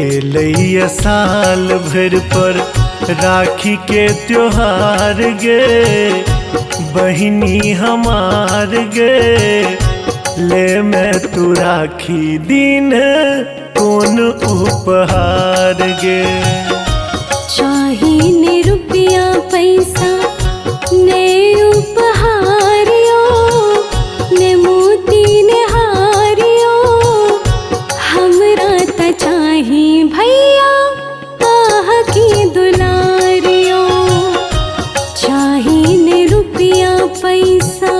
एलैया साल भर पर राखी के त्योहार गे, बहिनी हमार गे। ले मैं तू राखी दिन कौन उपहार गे। चाही ने रुपया पैसा ने उपहारियो, ने मोती ने हारियो। हमरा त चाही भैया आह की दुलारियो। चाही ने रुपया पैसा।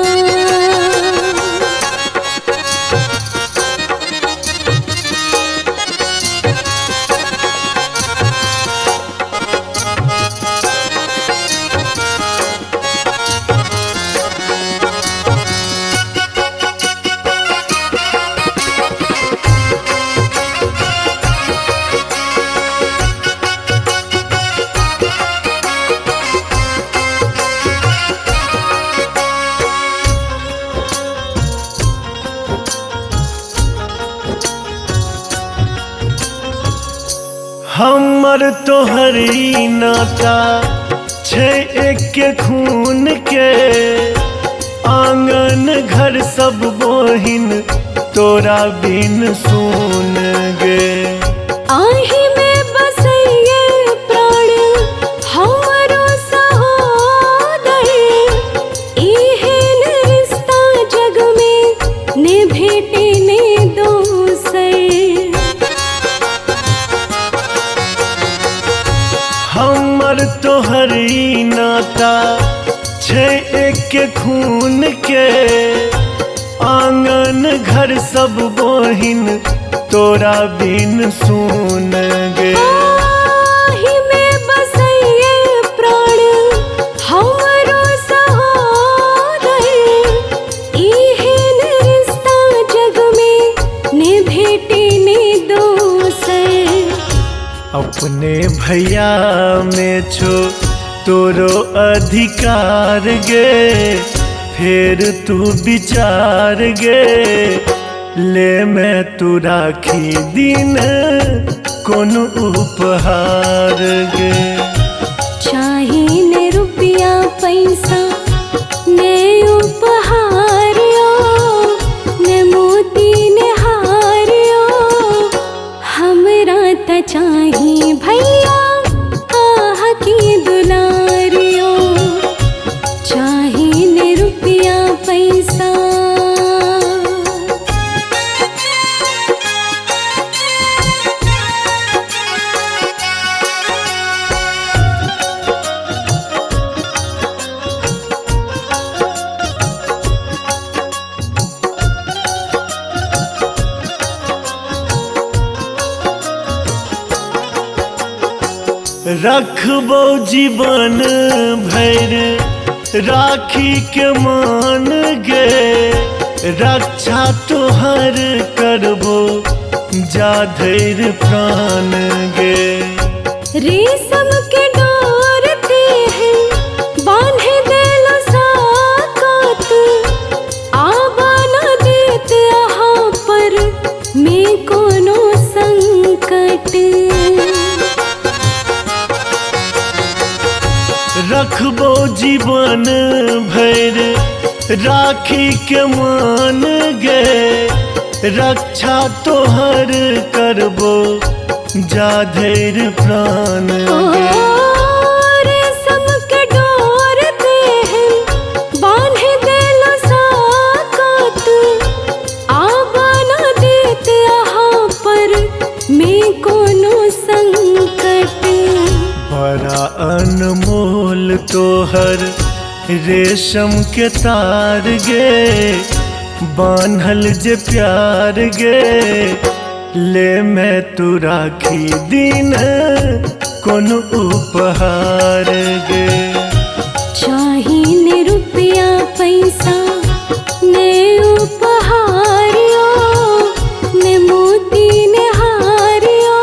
हमर तोहरी नाता छे एक खून के। आंगन घर सब बहिन तोरा बिन सुन गे। आही में बसैये प्राण हमरो सहोदर। एहन रिश्ता जग में ने भेटे ने दोसर। हमर तोहरी नाता छे एक खून के। आंगन घर सब बहिन तोरा बिन सुन गे। आही में बसैये प्राण हमरो सहोदर। एहन रिश्ता जग में ने भेटे ने दोसर। अपने भैया में छो तोरो अधिकार गे। फिर तू विचार गे। ले मैं तू राखी दिन कौन उपहार गे। चाही ने रुपया पैसा ने उपहारियो, ने मोती ने हारियो। हमरा त चाही भैया आह की दुलारियो। चाही ने रुपया पैसा। रखबो जीवन भर राखी के मान गे। रक्षा तोहर करबो जा धैर्य प्राण गे। रेशम के डोर ते हैं बांधे देलो साकत। आबा न देत यहाँ पर में कोनो संकट। रखबो जीवन भर राखी के मान गे। रक्षा तोहर करबो जा धैर्य प्राण गे। रेशम के डोर ते हैं बांधे देलो साकत। आबा न देत यहाँ पर में कोनो संकट। बड़ा अनमोल तोहर रेशम के तार गे। बान्हल जे प्यार गे। ले मैं तू राखी दिन कौन उपहार गे। चाही ने रुपया पैसा ने उपहारियो, ने मोती ने हारियो।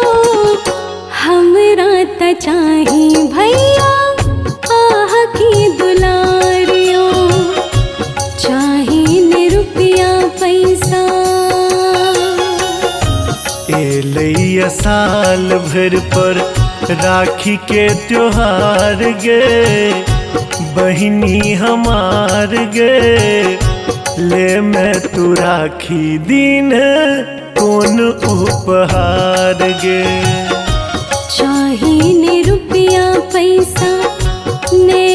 हमरा त चाही भैया आह की दुलारियो। चाही ने रुपया पैसा। एलैया साल साल भर पर राखी के त्योहार गे बहिनी हमार गे ले मैं तू राखी दिन कौन उपहार गे। चाही ने रुपया पैसा ने